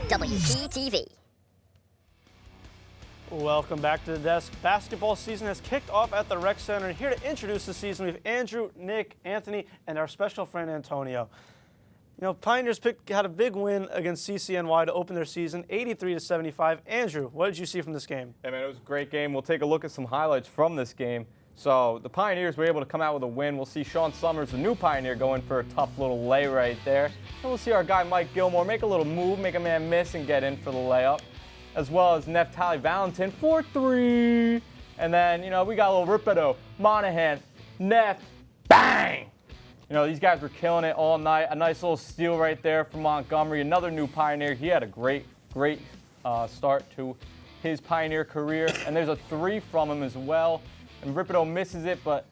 WPTV. Welcome back to the desk. Basketball season has kicked off at the Rec Center. And here to introduce the season, we have Andrew, Nick, Anthony, and our special friend Antonio. You know, Pioneers had a big win against CCNY to open their season, 83-75. Andrew, what did you see from this game? Hey, man, it was a great game. We'll take a look at some highlights from this game. So the Pioneers were able to come out with a win. We'll see Sean Summers, the new Pioneer, going for a tough little lay right there. And we'll see our guy Mike Gilmore make a little move, make a man miss, and get in for the layup. As well as Neftali Valentin for 3. And then, you know, we got a little Rippedo, Monahan, Neff, bang! You know, these guys were killing it all night. A nice little steal right there from Montgomery, another new Pioneer. He had a great start to his Pioneer career. And there's a 3 from him as well. And Rippedo misses it, but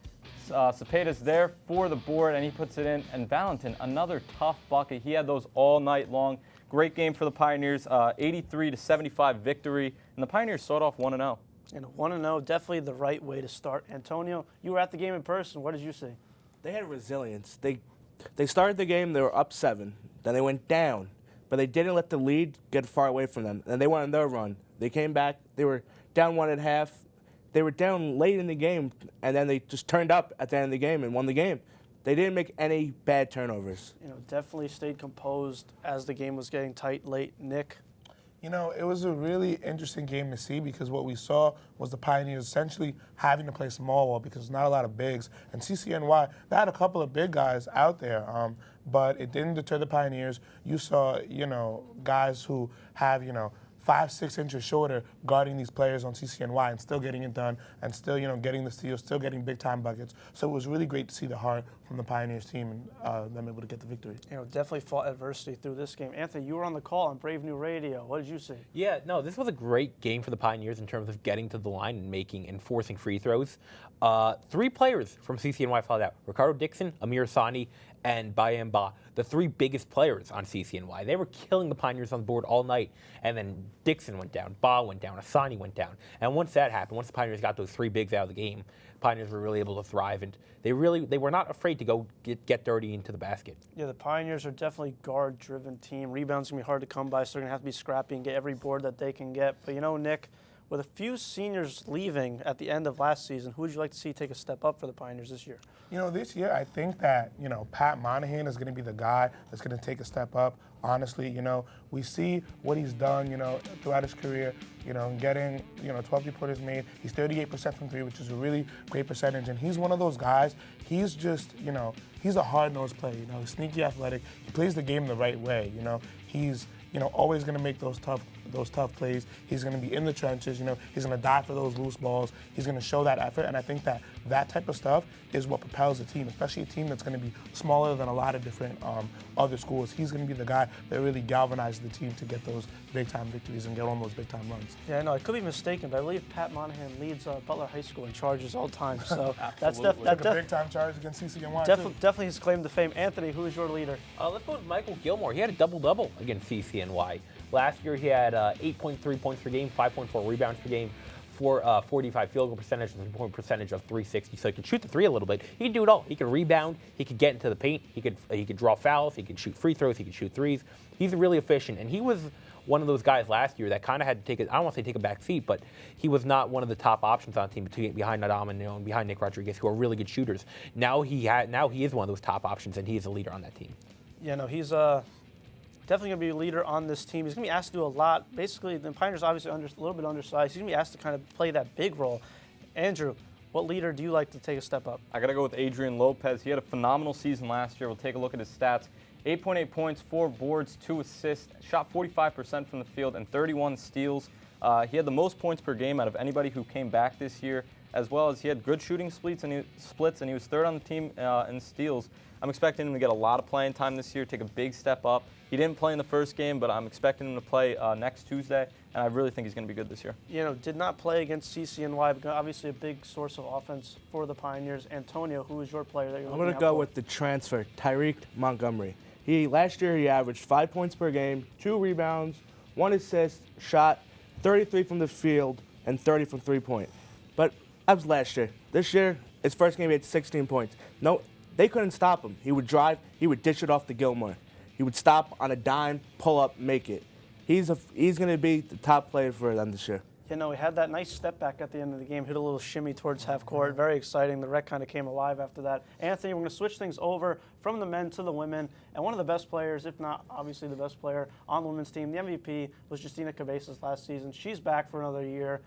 Cepeda's there for the board, and he puts it in. And Valentin, another tough bucket. He had those all night long. Great game for the Pioneers, 83-75 victory, and the Pioneers start off 1-0. And 1-0, definitely the right way to start. Antonio, you were at the game in person. What did you see? They had resilience. They started the game, they were up 7. Then they went down, but they didn't let the lead get far away from them. And they went on their run. They came back. They were down 1.5. They were down late in the game, and then they just turned up at the end of the game and won the game. They didn't make any bad turnovers. You know, definitely stayed composed as the game was getting tight late. Nick? You know, it was a really interesting game to see because what we saw was the Pioneers essentially having to play small ball because there's not a lot of bigs. And CCNY, they had a couple of big guys out there, but it didn't deter the Pioneers. You saw, you know, guys who have, 5-6 inches shorter guarding these players on CCNY and still getting it done and still, getting the steals, still getting big-time buckets. So it was really great to see the heart from the Pioneers team and them able to get the victory. You know, definitely fought adversity through this game. Anthony, you were on the call on Brave New Radio. What did you see? Yeah, no, this was a great game for the Pioneers in terms of getting to the line and forcing free throws. 3 players from CCNY fouled out. Ricardo Dixon, Amir Sani, and Bryan, the 3 biggest players on CCNY. They were killing the Pioneers on the board all night. And then Dixon went down, went down, Asani went down. And once that happened, once the Pioneers got those 3 bigs out of the game, Pioneers were really able to thrive. And they were not afraid to go get dirty into the basket. Yeah, the Pioneers are definitely guard-driven team. Rebounds going to be hard to come by, so they're going to have to be scrappy and get every board that they can get. But, you know, Nick, with a few seniors leaving at the end of last season, who would you like to see take a step up for the Pioneers this year? You know, this year I think that, Pat Monahan is going to be the guy that's going to take a step up. Honestly, we see what he's done, throughout his career, getting, 12 3-pointers made. He's 38% from 3, which is a really great percentage. And he's one of those guys, he's just, he's a hard-nosed player, he's sneaky athletic. He plays the game the right way, He's, always going to make those tough plays. He's going to be in the trenches. He's going to die for those loose balls. He's going to show that effort, and I think that type of stuff is what propels a team, especially a team that's going to be smaller than a lot of different other schools. He's going to be the guy that really galvanizes the team to get those big-time victories and get on those big-time runs. Yeah, no, I could be mistaken, but I believe Pat Monahan leads Butler High School in charges all time. So that's a big-time charge against CCNY. Definitely his claim to fame. Anthony, who is your leader? Let's go with Michael Gilmore. He had a double-double against CCNY. Last year, he had 8.3 points per game, 5.4 rebounds per game, 45 field goal percentage, and 3-point percentage of .360. So he could shoot the 3 a little bit. He could do it all. He could rebound. He could get into the paint. He could draw fouls. He could shoot free throws. He could shoot threes. He's really efficient. And he was one of those guys last year that kind of had to I don't want to say take a back seat, but he was not one of the top options on the team behind Nadam and behind Nick Rodriguez, who are really good shooters. Now he is one of those top options, and he is a leader on that team. Yeah, no, he's definitely going to be a leader on this team. He's going to be asked to do a lot. Basically, the Pioneers obviously a little bit undersized. He's going to be asked to kind of play that big role. Andrew, what leader do you like to take a step up? I got to go with Adrian Lopez. He had a phenomenal season last year. We'll take a look at his stats. 8.8 points, 4 boards, 2 assists, shot 45% from the field, and 31 steals. He had the most points per game out of anybody who came back this year, as well as he had good shooting splits, and he was 3rd on the team in steals. I'm expecting him to get a lot of playing time this year, take a big step up. He didn't play in the first game, but I'm expecting him to play next Tuesday, and I really think he's going to be good this year. Did not play against CCNY, but obviously a big source of offense for the Pioneers. Antonio, who is your player that you're looking at? I'm going to go with the transfer, Tyreek Montgomery. Last year he averaged 5 points per game, 2 rebounds, 1 assist, shot 33 from the field, and 30 from 3-point. But that was last year. This year, his first game he had 16 points. No, they couldn't stop him. He would drive, he would dish it off to Gilmore. He would stop on a dime, pull up, make it. he's going to be the top player for them this year. You know, he had that nice step back at the end of the game, hit a little shimmy towards half court. Very exciting. The rec kind of came alive after that. Anthony, we're going to switch things over from the men to the women. And one of the best players, if not obviously the best player on the women's team, the MVP, was Justina Cabezas last season. She's back for another year.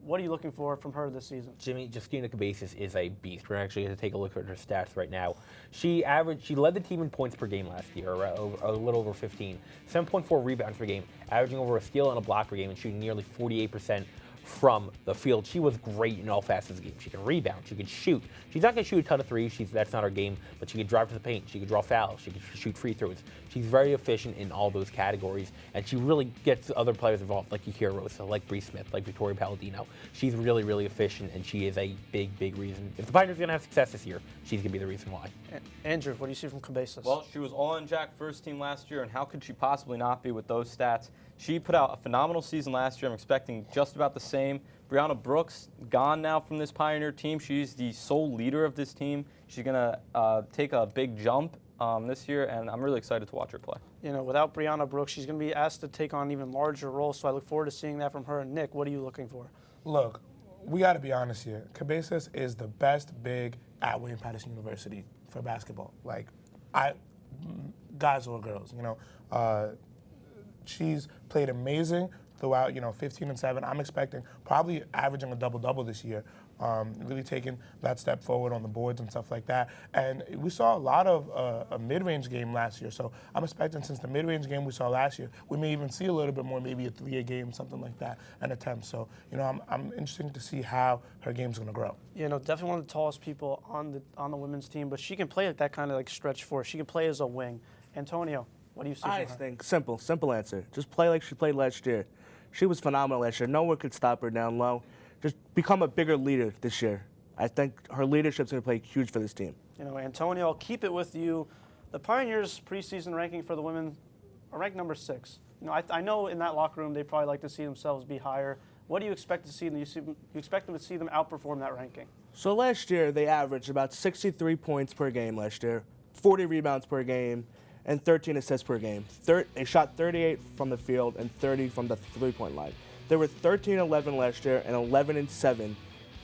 What are you looking for from her this season? Jimmy, Justina Cabezas is a beast. We're actually going to take a look at her stats right now. She led the team in points per game last year, a little over 15. 7.4 rebounds per game, averaging over a steal and a block per game, and shooting nearly 48% from the field. She was great in all facets of the game. She can rebound, she can shoot. She's not going to shoot a ton of threes, that's not her game, but she can drive to the paint, she can draw fouls, she can shoot free throws. She's very efficient in all those categories, and she really gets other players involved, like Yakira Rosa, like Bree Smith, like Victoria Palladino. She's really, really efficient, and she is a big, big reason. If the Pioneers are going to have success this year, she's going to be the reason why. Andrew, what do you see from Cabezas? Well, she was all NJAC first team last year, and how could she possibly not be with those stats? She put out a phenomenal season last year. I'm expecting just about the same. Brianna Brooks, gone now from this Pioneer team. She's the sole leader of this team. She's going to take a big jump this year, and I'm really excited to watch her play. You know, without Brianna Brooks, she's going to be asked to take on even larger roles, so I look forward to seeing that from her. And Nick, what are you looking for? Look, we got to be honest here. Cabezas is the best big at William Patterson University for basketball. Like, guys or girls, you know. She's played amazing throughout, 15 and 7. I'm expecting probably averaging a double-double this year, really taking that step forward on the boards and stuff like that. And we saw a lot of a mid-range game last year, so I'm expecting since the mid-range game we saw last year, we may even see a little bit more, maybe a 3-a game, something like that, an attempt. So, I'm interested to see how her game's going to grow. You know, definitely one of the tallest people on the women's team, but she can play at that kind of like stretch force. She can play as a wing. Antonio, what do you see from her? I think simple answer. Just play like she played last year. She was phenomenal last year. No one could stop her down low. Just become a bigger leader this year. I think her leadership's going to play huge for this team. You know, Antonio, I'll keep it with you. The Pioneers' preseason ranking for the women are ranked number 6. You know, I know in that locker room they probably like to see themselves be higher. What do you expect to see? You expect them to see them outperform that ranking? So last year they averaged about 63 points per game last year, 40 rebounds per game, and 13 assists per game. They shot 38 from the field and 30 from the three-point line. They were 13-11 last year and 11-7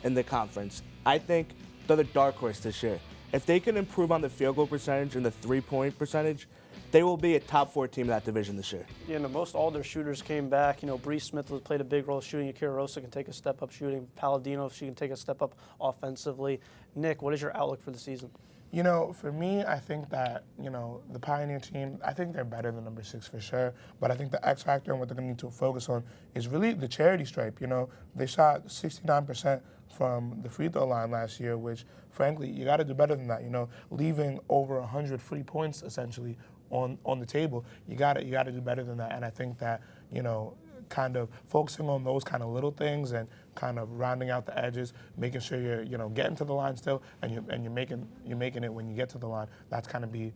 in the conference. I think they're the dark horse this year. If they can improve on the field goal percentage and the three-point percentage, they will be a top 4 team in that division this year. You know, most all their shooters came back. You know, Bree Smith played a big role shooting. Yakira Rosa can take a step up shooting. Palladino, if she can take a step up offensively. Nick, what is your outlook for the season? You know, for me, I think that, the Pioneer team, I think they're better than number 6 for sure. But I think the X factor and what they're going to need to focus on is really the charity stripe. They shot 69% from the free throw line last year, which, frankly, you got to do better than that. Leaving over 100 free points, essentially, on the table. You got to do better than that. And I think that, kind of focusing on those kind of little things and kind of rounding out the edges, making sure you're getting to the line still, and you're making it when you get to the line. That's kind of the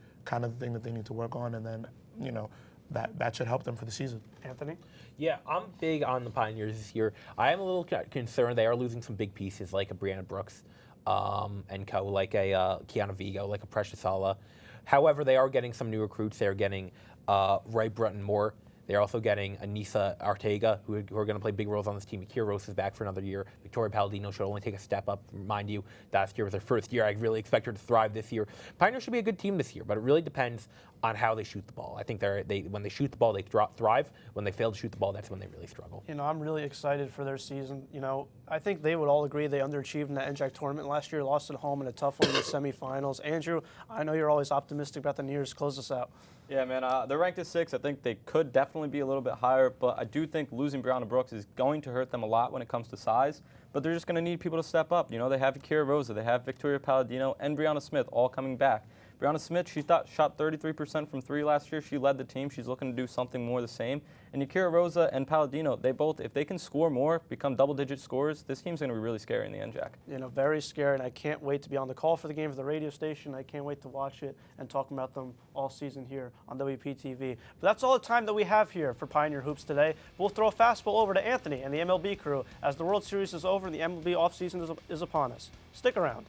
thing that they need to work on, and then that should help them for the season. Anthony? Yeah, I'm big on the Pioneers this year. I am a little concerned they are losing some big pieces like a Brianna Brooks and co, like a Kiana Vigo, like a Precious Alla. However, they are getting some new recruits. They're getting Ray Brunton Moore. They're also getting Anissa Ortega, who are going to play big roles on this team. Yakira Rosa is back for another year. Victoria Palladino should only take a step up. Mind you, last year was her first year. I really expect her to thrive this year. Pioneers should be a good team this year, but it really depends on how they shoot the ball. I think when they shoot the ball, they thrive. When they fail to shoot the ball, that's when they really struggle. I'm really excited for their season. I think they would all agree they underachieved in that NJAC tournament last year, lost at home in a tough one in the semifinals. Andrew, I know you're always optimistic about the Neers. Close us out. Yeah, man, they're ranked at 6. I think they could definitely be a little bit higher, but I do think losing Brianna Brooks is going to hurt them a lot when it comes to size. But they're just going to need people to step up. They have Yakira Rosa, they have Victoria Palladino, and Brianna Smith all coming back. Brianna Smith, she shot 33% from 3 last year. She led the team. She's looking to do something more the same. And Yakira Rosa and Palladino, they both, if they can score more, become double-digit scorers, this team's going to be really scary in the NJAC. Very scary, and I can't wait to be on the call for the game for the radio station. I can't wait to watch it and talk about them all season here on WPTV. But that's all the time that we have here for Pioneer Hoops today. We'll throw a fastball over to Anthony and the MLB crew as the World Series is over and the MLB offseason is upon us. Stick around.